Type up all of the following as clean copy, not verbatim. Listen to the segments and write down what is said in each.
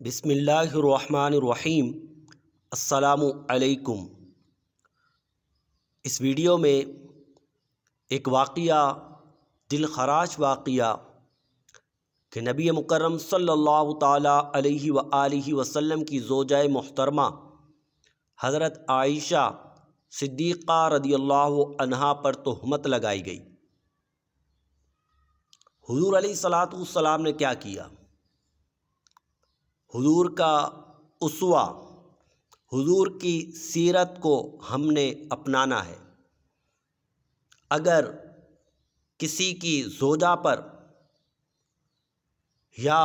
بسم اللہ الرحمن الرحیم۔ السلام علیکم۔ اس ویڈیو میں ایک واقعہ، دل خراش واقعہ کہ نبی مکرم صلی اللہ تعالیٰ علیہ وآلہ وسلم کی زوجہ محترمہ حضرت عائشہ صدیقہ رضی اللہ عنہا پر تہمت لگائی گئی۔ حضور علیہ الصلاۃ والسلام نے کیا کیا؟ حضور کا اسوہ، حضور کی سیرت کو ہم نے اپنانا ہے۔ اگر کسی کی زوجہ پر یا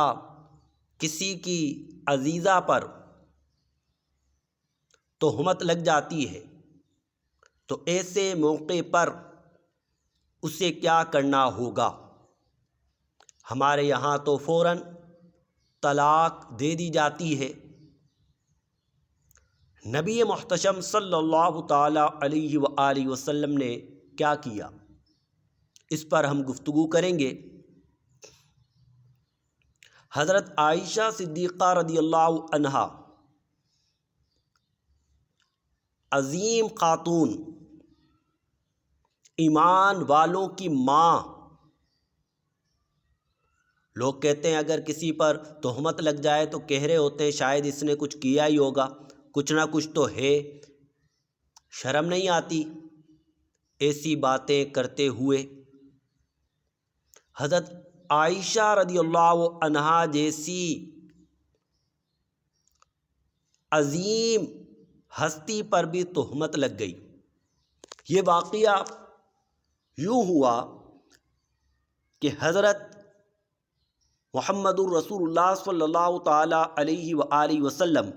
کسی کی عزیزہ پر تہمت لگ جاتی ہے تو ایسے موقع پر اسے کیا کرنا ہوگا؟ ہمارے یہاں تو فوراً طلاق دے دی جاتی ہے۔ نبی محتشم صلی اللہ تعالیٰ علیہ وآلہ وسلم نے کیا کیا؟ اس پر ہم گفتگو کریں گے۔ حضرت عائشہ صدیقہ رضی اللہ عنہا عظیم خاتون، ایمان والوں کی ماں۔ لوگ کہتے ہیں اگر کسی پر تہمت لگ جائے تو کہہ رہے ہوتے ہیں شاید اس نے کچھ کیا ہی ہوگا، کچھ نہ کچھ تو ہے۔ شرم نہیں آتی ایسی باتیں کرتے ہوئے؟ حضرت عائشہ رضی اللہ عنہا جیسی عظیم ہستی پر بھی تہمت لگ گئی۔ یہ واقعہ یوں ہوا کہ حضرت محمد الرسول اللہ صلی اللہ تعالیٰ علیہ وآلہ وسلم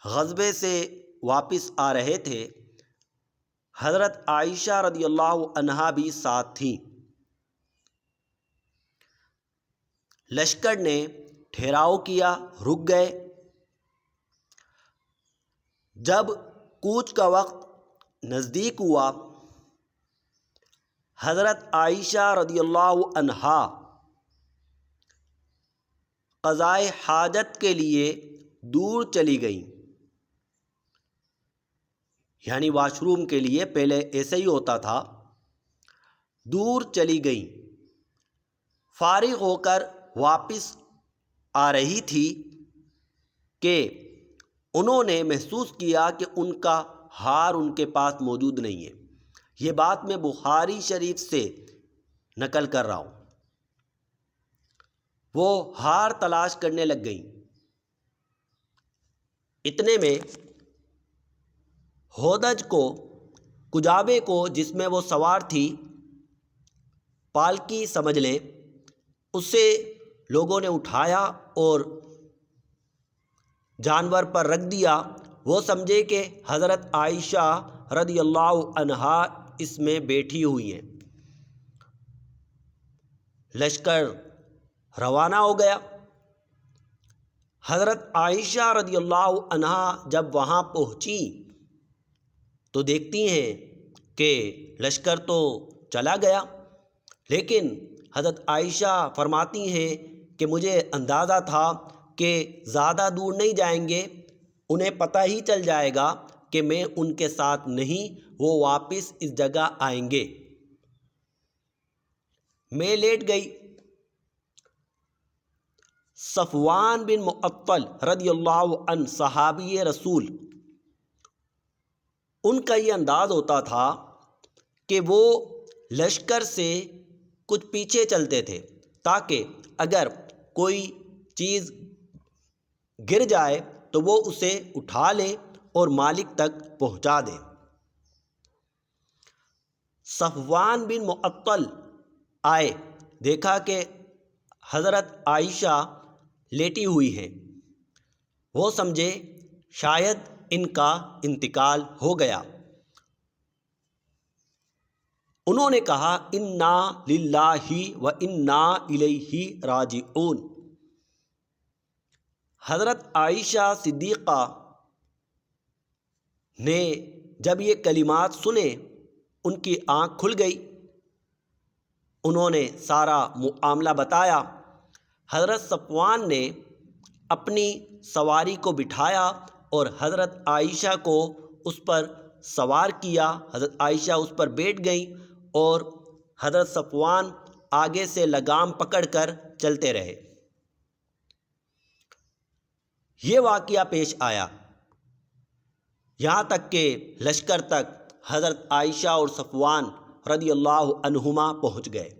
غزوے سے واپس آ رہے تھے۔ حضرت عائشہ رضی اللہ عنہا بھی ساتھ تھیں۔ لشکر نے ٹھہراؤ کیا، رک گئے۔ جب کوچ کا وقت نزدیک ہوا، حضرت عائشہ رضی اللہ عنہا قضائے حاجت کے لیے دور چلی گئیں، یعنی واش روم کے لیے، پہلے ایسے ہی ہوتا تھا۔ دور چلی گئیں، فارغ ہو کر واپس آ رہی تھی کہ انہوں نے محسوس کیا کہ ان کا ہار ان کے پاس موجود نہیں ہے۔ یہ بات میں بخاری شریف سے نقل کر رہا ہوں۔ وہ ہار تلاش کرنے لگ گئیں۔ اتنے میں ہودج کو، کجابے کو جس میں وہ سوار تھی، پالکی سمجھ لیں، اسے لوگوں نے اٹھایا اور جانور پر رکھ دیا۔ وہ سمجھے کہ حضرت عائشہ رضی اللہ عنہا اس میں بیٹھی ہوئی ہیں۔ لشکر روانہ ہو گیا۔ حضرت عائشہ رضی اللہ عنہا جب وہاں پہنچی تو دیکھتی ہیں کہ لشکر تو چلا گیا، لیکن حضرت عائشہ فرماتی ہیں کہ مجھے اندازہ تھا کہ زیادہ دور نہیں جائیں گے، انہیں پتہ ہی چل جائے گا کہ میں ان کے ساتھ نہیں، وہ واپس اس جگہ آئیں گے۔ میں لیٹ گئی۔ صفوان بن معطل رضی اللہ عنہ صحابی رسول، ان کا یہ انداز ہوتا تھا کہ وہ لشکر سے کچھ پیچھے چلتے تھے تاکہ اگر کوئی چیز گر جائے تو وہ اسے اٹھا لے اور مالک تک پہنچا دے۔ صفوان بن معطل آئے، دیکھا کہ حضرت عائشہ لیٹی ہوئی ہیں۔ وہ سمجھے شاید ان کا انتقال ہو گیا۔ انہوں نے کہا انا للہ و انا الیہ راجعون۔ حضرت عائشہ صدیقہ نے جب یہ کلمات سنے، ان کی آنکھ کھل گئی۔ انہوں نے سارا معاملہ بتایا۔ حضرت صفوان نے اپنی سواری کو بٹھایا اور حضرت عائشہ کو اس پر سوار کیا۔ حضرت عائشہ اس پر بیٹھ گئیں اور حضرت صفوان آگے سے لگام پکڑ کر چلتے رہے۔ یہ واقعہ پیش آیا یہاں تک کہ لشکر تک حضرت عائشہ اور صفوان رضی اللہ عنہما پہنچ گئے۔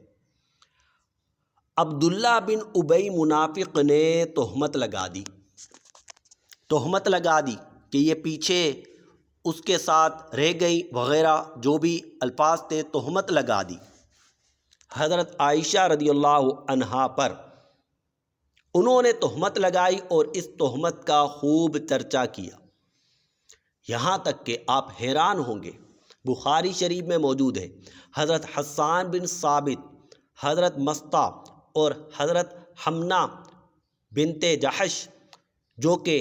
عبداللہ بن ابی منافق نے تہمت لگا دی کہ یہ پیچھے اس کے ساتھ رہ گئی وغیرہ جو بھی الفاظ تھے، تہمت لگا دی حضرت عائشہ رضی اللہ عنہا پر۔ انہوں نے تہمت لگائی اور اس تہمت کا خوب چرچا کیا، یہاں تک کہ آپ حیران ہوں گے، بخاری شریف میں موجود ہے، حضرت حسان بن ثابت، حضرت مستہ اور حضرت حمنہ بنت جحش جو کہ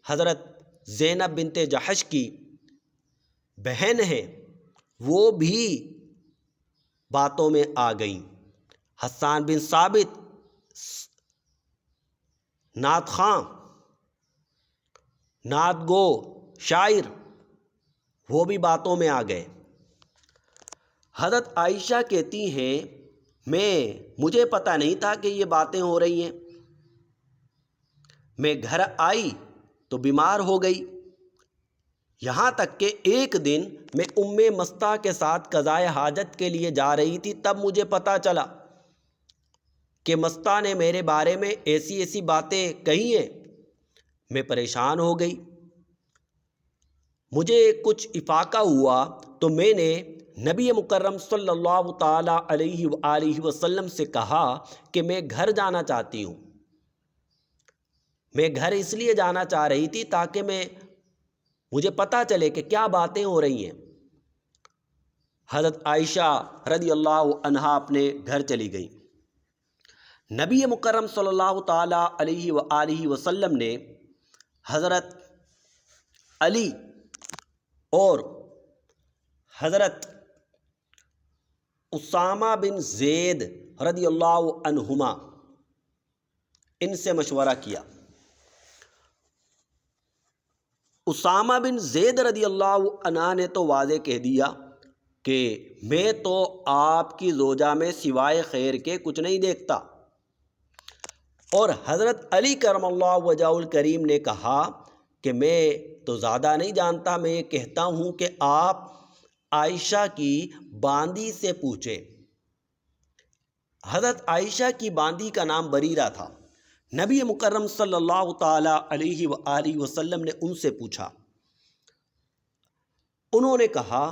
حضرت زینب بنت جحش کی بہن ہے، وہ بھی باتوں میں آ گئیں۔ حسان بن ثابت نعت خواں، نعت گو، شاعر، وہ بھی باتوں میں آ گئے۔ حضرت عائشہ کہتی ہیں مجھے پتہ نہیں تھا کہ یہ باتیں ہو رہی ہیں، میں گھر آئی تو بیمار ہو گئی، یہاں تک کہ ایک دن میں مستہ کے ساتھ قضائے حاجت کے لیے جا رہی تھی، تب مجھے پتہ چلا کہ مستہ نے میرے بارے میں ایسی ایسی باتیں کہی ہیں۔ میں پریشان ہو گئی، مجھے کچھ افاقہ ہوا تو میں نے نبی مکرم صلی اللہ تعالی علیہ وآلہ وسلم سے کہا کہ میں گھر جانا چاہتی ہوں۔ میں گھر اس لیے جانا چاہ رہی تھی تاکہ مجھے پتہ چلے کہ کیا باتیں ہو رہی ہیں۔ حضرت عائشہ رضی اللہ عنہا اپنے گھر چلی گئی۔ نبی مکرم صلی اللہ تعالی علیہ وآلہ وسلم نے حضرت علی اور حضرت اسامہ بن زید رضی اللہ عنہما ان سے مشورہ کیا۔ اسامہ بن زید رضی اللہ عنہ نے تو واضح کہہ دیا کہ میں تو آپ کی زوجہ میں سوائے خیر کے کچھ نہیں دیکھتا، اور حضرت علی کرم اللہ وجہہ الکریم نے کہا کہ میں تو زیادہ نہیں جانتا، میں یہ کہتا ہوں کہ آپ عائشہ کی باندی سے پوچھیں۔ حضرت عائشہ کی باندی کا نام بریرہ تھا۔ نبی مکرم صلی اللہ تعالی علیہ وآلہ وسلم نے ان سے پوچھا، انہوں نے کہا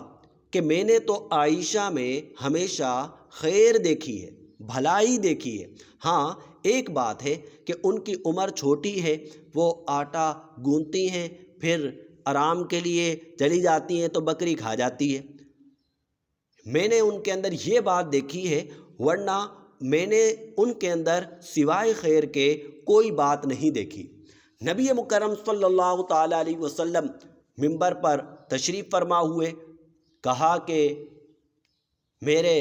کہ میں نے تو عائشہ میں ہمیشہ خیر دیکھی ہے، بھلائی دیکھی ہے، ہاں ایک بات ہے کہ ان کی عمر چھوٹی ہے، وہ آٹا گوندتی ہیں، پھر آرام کے لیے چلی جاتی ہیں تو بکری کھا جاتی ہے، میں نے ان کے اندر یہ بات دیکھی ہے، ورنہ میں نے ان کے اندر سوائے خیر کے کوئی بات نہیں دیکھی۔ نبی مکرم صلی اللہ تعالی علیہ وسلم منبر پر تشریف فرما ہوئے، کہا کہ میرے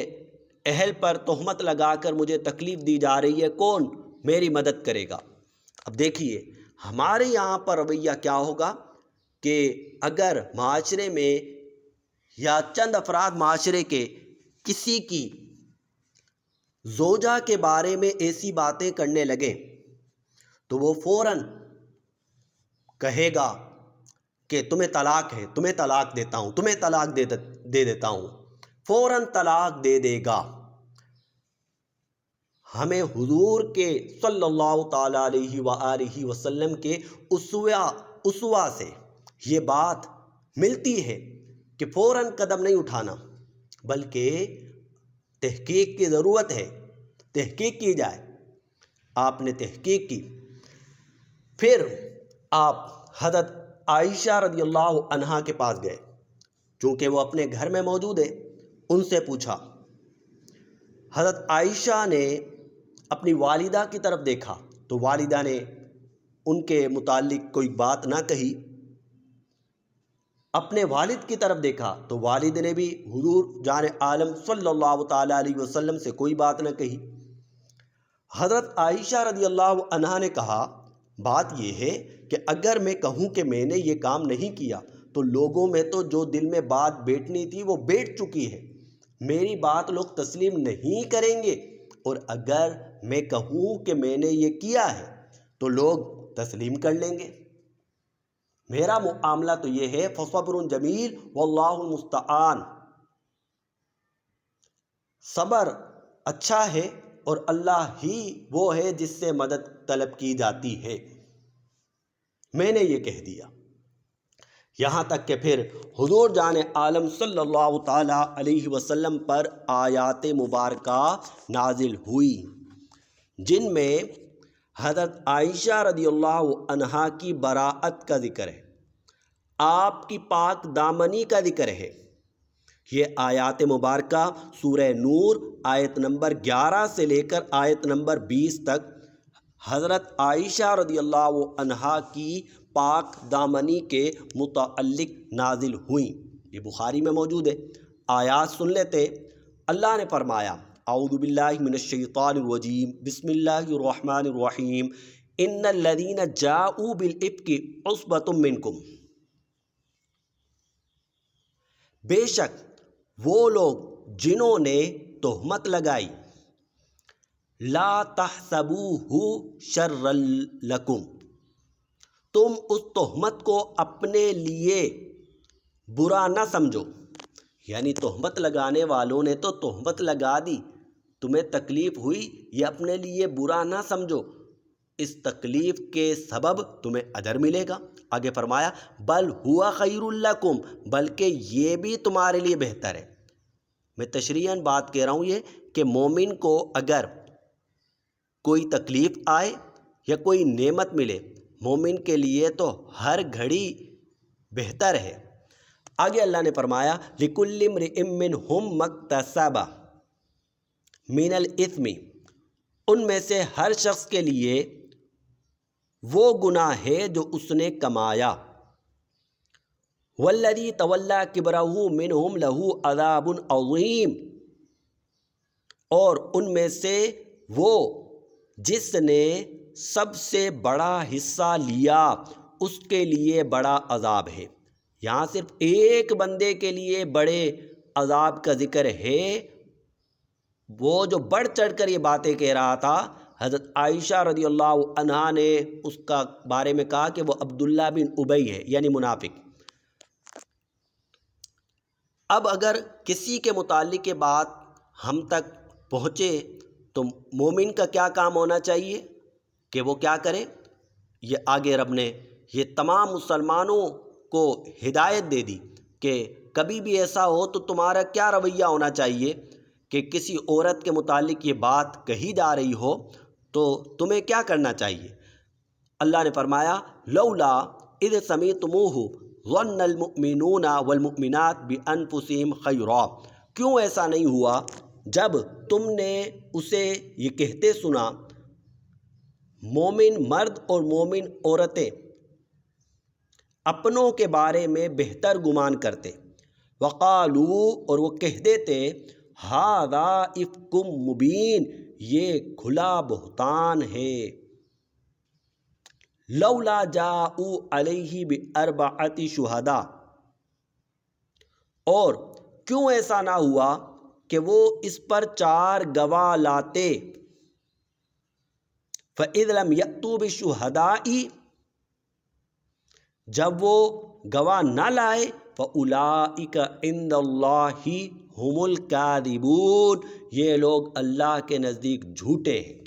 اہل پر تہمت لگا کر مجھے تکلیف دی جا رہی ہے، کون میری مدد کرے گا؟ اب دیکھیے ہمارے یہاں پر رویہ کیا ہوگا کہ اگر معاشرے میں یا چند افراد معاشرے کے کسی کی زوجہ کے بارے میں ایسی باتیں کرنے لگے تو وہ فوراً کہے گا کہ تمہیں طلاق ہے، تمہیں طلاق دیتا ہوں، تمہیں طلاق دے دیتا ہوں، فوراً طلاق دے دے گا۔ ہمیں حضور کے صلی اللہ تعالی علیہ وآلہ وسلم کے اسوہ سے یہ بات ملتی ہے کہ فوراً قدم نہیں اٹھانا، بلکہ تحقیق کی ضرورت ہے، تحقیق کی جائے۔ آپ نے تحقیق کی، پھر آپ حضرت عائشہ رضی اللہ عنہا کے پاس گئے، چونکہ وہ اپنے گھر میں موجود ہے، ان سے پوچھا۔ حضرت عائشہ نے اپنی والدہ کی طرف دیکھا تو والدہ نے ان کے متعلق کوئی بات نہ کہی، اپنے والد کی طرف دیکھا تو والد نے بھی حضور جان عالم صلی اللہ تعالی علیہ وسلم سے کوئی بات نہ کہی۔ حضرت عائشہ رضی اللہ عنہا نے کہا بات یہ ہے کہ اگر میں کہوں کہ میں نے یہ کام نہیں کیا تو لوگوں میں تو جو دل میں بات بیٹھنی تھی وہ بیٹھ چکی ہے، میری بات لوگ تسلیم نہیں کریں گے، اور اگر میں کہوں کہ میں نے یہ کیا ہے تو لوگ تسلیم کر لیں گے۔ میرا معاملہ تو یہ ہے فصبر جمیل واللہ المستعان، صبر اچھا ہے اور اللہ ہی وہ ہے جس سے مدد طلب کی جاتی ہے۔ میں نے یہ کہہ دیا، یہاں تک کہ پھر حضور جان عالم صلی اللہ تعالی علیہ وسلم پر آیات مبارکہ نازل ہوئی، جن میں حضرت عائشہ رضی اللہ عنہا کی براءت کا ذکر ہے، آپ کی پاک دامنی کا ذکر ہے۔ یہ آیات مبارکہ سورہ نور آیت نمبر 11 سے لے کر آیت نمبر 20 تک حضرت عائشہ رضی اللہ عنہا کی پاک دامنی کے متعلق نازل ہوئیں، یہ بخاری میں موجود ہے۔ آیات سن لیتے۔ اللہ نے فرمایا اعوذ باللہ من الشیطان الرجیم بسم اللہ الرحمن الرحیم ان الذین جاؤوا بالافک عصبۃ منکم، بے شک وہ لوگ جنہوں نے تہمت لگائی، لا تحسبوہ شرا لکم، تم اس تہمت کو اپنے لیے برا نہ سمجھو، یعنی تہمت لگانے والوں نے تو تہمت لگا دی، تمہیں تکلیف ہوئی، یہ اپنے لیے برا نہ سمجھو، اس تکلیف کے سبب تمہیں اجر ملے گا۔ آگے فرمایا بل ہوا خیر لکم، بلکہ یہ بھی تمہارے لیے بہتر ہے۔ میں تشریحاً بات کہہ رہا ہوں یہ کہ مومن کو اگر کوئی تکلیف آئے یا کوئی نعمت ملے، مومن کے لیے تو ہر گھڑی بہتر ہے۔ آگے اللہ نے فرمایا لِكُلِّ امْرِئٍ مِّنْهُمْ مَا اكْتَسَبَ مِنَ الْإِثْمِ، ان میں سے ہر شخص کے لیے وہ گناہ ہے جو اس نے کمایا، وَالَّذِي تَوَلَّىٰ كِبْرَهُ مِنْهُمْ لَهُ عَذَابٌ عَظِيمٌ، اور ان میں سے وہ جس نے سب سے بڑا حصہ لیا اس کے لیے بڑا عذاب ہے۔ یہاں صرف ایک بندے کے لیے بڑے عذاب کا ذکر ہے، وہ جو بڑھ چڑھ کر یہ باتیں کہہ رہا تھا حضرت عائشہ رضی اللہ عنہا نے اس کا بارے میں کہا کہ وہ عبداللہ بن ابی ہے، یعنی منافق۔ اب اگر کسی کے متعلق یہ بات ہم تک پہنچے تو مومن کا کیا کام ہونا چاہیے کہ وہ کیا کرے؟ یہ آگے رب نے یہ تمام مسلمانوں کو ہدایت دے دی کہ کبھی بھی ایسا ہو تو تمہارا کیا رویہ ہونا چاہیے کہ کسی عورت کے متعلق یہ بات کہی جا رہی ہو تو تمہیں کیا کرنا چاہیے۔ اللہ نے فرمایا لولا اذ سمعتموہ ظن المؤمنون والمؤمنات بانفسہم خیرا، کیوں ایسا نہیں ہوا جب تم نے اسے یہ کہتے سنا، مومن مرد اور مومن عورتیں اپنوں کے بارے میں بہتر گمان کرتے، وقالو، اور وہ کہہ دیتے، ھذا افک مبین، یہ کھلا بہتان ہے، لولا جاءوا علیہ باربعۃ شہداء، اور کیوں ایسا نہ ہوا کہ وہ اس پر 4 گواہ لاتے، فَإِذْ لَمْ يَأْتُوا بِالشُّهَدَاءِ، جب وہ گواہ نہ لائے، فَأُولَٰئِكَ عِندَ اللَّهِ هُمُ الْكَاذِبُونَ، یہ لوگ اللہ کے نزدیک جھوٹے ہیں۔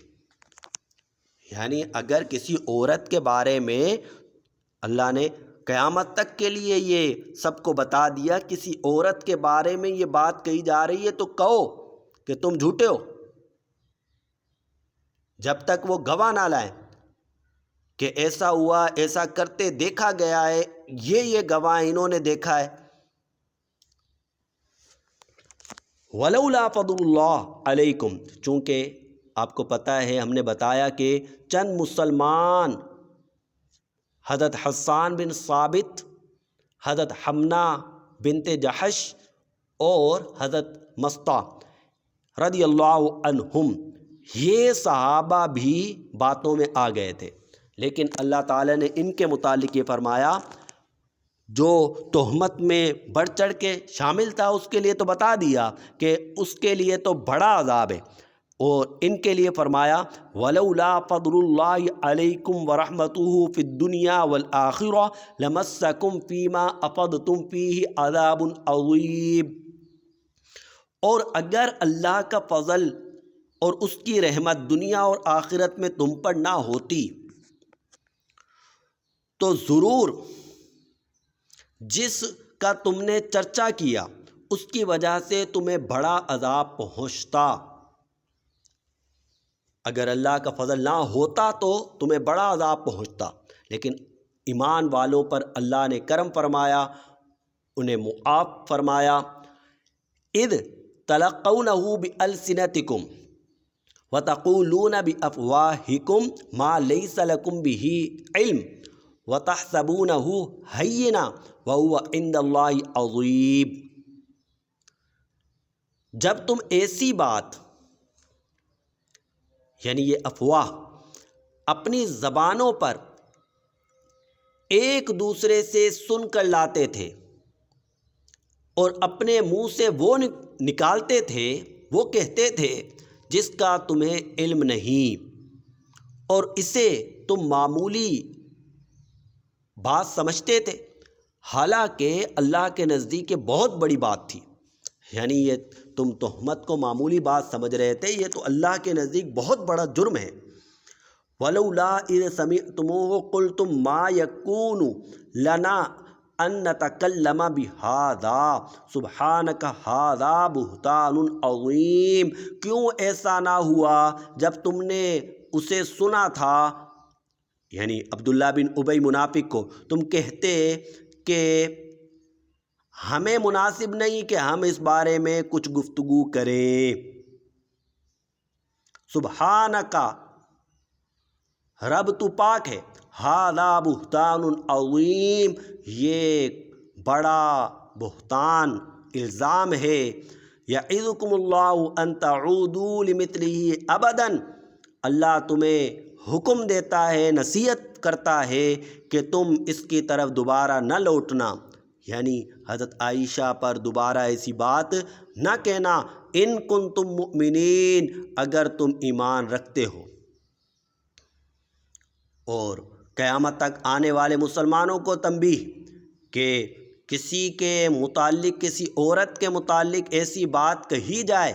یعنی اگر کسی عورت کے بارے میں اللہ نے قیامت تک کے لیے یہ سب کو بتا دیا، کسی عورت کے بارے میں یہ بات کہی جا رہی ہے تو کہو کہ تم جھوٹے ہو، جب تک وہ گواہ نہ لائیں کہ ایسا ہوا، ایسا کرتے دیکھا گیا ہے، یہ گواہ انہوں نے دیکھا ہے۔ وَلَوْلَا فَضْلُ اللَّهِ عَلَيْكُمْ، چونکہ آپ کو پتہ ہے ہم نے بتایا کہ چند مسلمان حضرت حسان بن ثابت، حضرت حمنہ بنت جحش اور حضرت مصطح رضی اللہ عنہم، یہ صحابہ بھی باتوں میں آ گئے تھے، لیکن اللہ تعالیٰ نے ان کے متعلق یہ فرمایا جو تہمت میں بڑھ چڑھ کے شامل تھا اس کے لیے تو بتا دیا کہ اس کے لیے تو بڑا عذاب ہے، اور ان کے لیے فرمایا وَلَوْلَا فَضْلُ اللَّهِ عَلَيْكُمْ وَرَحْمَتُهُ فِي الدُّنْيَا وَالْآخِرَةِ لَمَسَّكُمْ فِي مَا أَفَضْتُمْ فِيهِ عَذَابٌ عَظِيمٌ۔ اور اگر اللہ کا فضل اور اس کی رحمت دنیا اور آخرت میں تم پر نہ ہوتی تو ضرور جس کا تم نے چرچا کیا اس کی وجہ سے تمہیں بڑا عذاب پہنچتا۔ اگر اللہ کا فضل نہ ہوتا تو تمہیں بڑا عذاب پہنچتا، لیکن ایمان والوں پر اللہ نے کرم فرمایا، انہیں معاف فرمایا۔ اذ تلقونہ بألسنتکم وتقولون بأفواہکم ما لیس لکم بہ علم وتحسبونہ ہینا وہو عند اللہ عظیم۔ جب تم ایسی بات یعنی یہ افواہ اپنی زبانوں پر ایک دوسرے سے سن کر لاتے تھے اور اپنے منہ سے وہ نکالتے تھے، وہ کہتے تھے جس کا تمہیں علم نہیں، اور اسے تم معمولی بات سمجھتے تھے، حالانکہ اللہ کے نزدیک یہ بہت بڑی بات تھی۔ یعنی یہ تم تہمت کو معمولی بات سمجھ رہے تھے، یہ تو اللہ کے نزدیک بہت بڑا جرم ہے۔ وَلَوْلَا إِذْ سَمِعْتُمُوهُ قُلْتُمْ مَا يَكُونُ لَنَا أَن نَّتَكَلَّمَ بِهَٰذَا سُبْحَانَكَ هَٰذَا بُهْتَانٌ عَظِيمٌ۔ کیوں ایسا نہ ہوا جب تم نے اسے سنا تھا، یعنی عبداللہ بن ابی منافق کو، تم کہتے کہ ہمیں مناسب نہیں کہ ہم اس بارے میں کچھ گفتگو کریں۔ سبحانکا، رب تو پاک ہے، ھذا بہتان عظیم، یہ بڑا بہتان الزام ہے۔ یعظکم اللہ ان تعودوا لمثلہ ابدا، اللہ تمہیں حکم دیتا ہے، نصیحت کرتا ہے کہ تم اس کی طرف دوبارہ نہ لوٹنا، یعنی حضرت عائشہ پر دوبارہ ایسی بات نہ کہنا، ان کنتم مؤمنین، اگر تم ایمان رکھتے ہو۔ اور قیامت تک آنے والے مسلمانوں کو تنبیہ کہ کسی کے متعلق، کسی عورت کے متعلق ایسی بات کہی جائے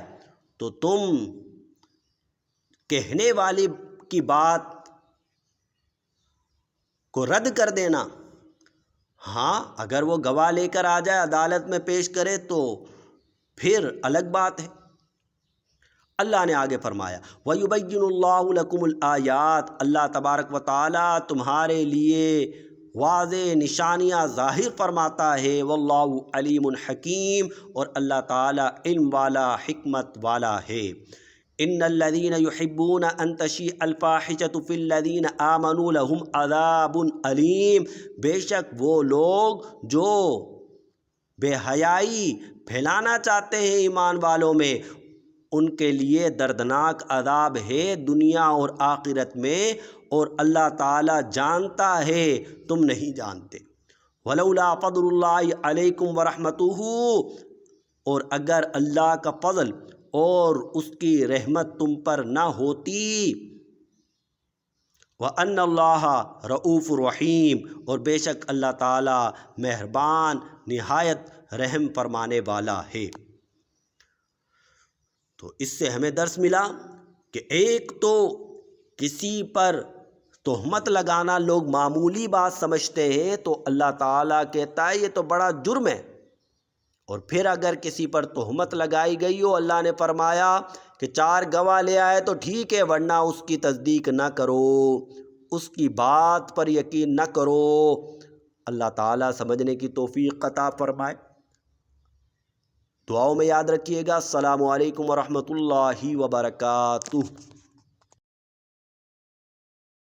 تو تم کہنے والی کی بات کو رد کر دینا۔ ہاں اگر وہ گواہ لے کر آ جائے، عدالت میں پیش کرے تو پھر الگ بات ہے۔ اللہ نے آگے فرمایا وَيُبَيِّنُ اللَّهُ لَكُمُ الْآيَاتِ، اللہ تبارک و تعالیٰ تمہارے لیے واضح نشانیاں ظاہر فرماتا ہے، وَاللَّهُ عَلِيمٌ حَكِيمٌ، اور اللہ تعالیٰ علم والا، حکمت والا ہے۔ ان الذين يحبون ان تشيع الفاحشة في الذين آمنوا لهم عذاب علیم، بے شک وہ لوگ جو بے حیائی پھیلانا چاہتے ہیں ایمان والوں میں، ان کے لیے دردناک عذاب ہے دنیا اور آخرت میں، اور اللہ تعالیٰ جانتا ہے، تم نہیں جانتے۔ وَلَوْلَا فَضْلُ اللَّهِ عَلَيْكُمْ وَرَحْمَتُهُ، اور اگر اللہ کا فضل اور اس کی رحمت تم پر نہ ہوتی، وَأَنَّ اللَّهَ رَءُوفٌ رَحِيمٌ، اور بے شک اللہ تعالیٰ مہربان، نہایت رحم فرمانے والا ہے۔ تو اس سے ہمیں درس ملا کہ ایک تو کسی پر تہمت لگانا لوگ معمولی بات سمجھتے ہیں، تو اللہ تعالیٰ کہتا ہے یہ تو بڑا جرم ہے، اور پھر اگر کسی پر تہمت لگائی گئی ہو، اللہ نے فرمایا کہ 4 گواہ لے آئے تو ٹھیک ہے، ورنہ اس کی تصدیق نہ کرو، اس کی بات پر یقین نہ کرو۔ اللہ تعالیٰ سمجھنے کی توفیق عطا فرمائے۔ دعاؤں میں یاد رکھیے گا۔ السلام علیکم ورحمۃ اللہ وبرکاتہ۔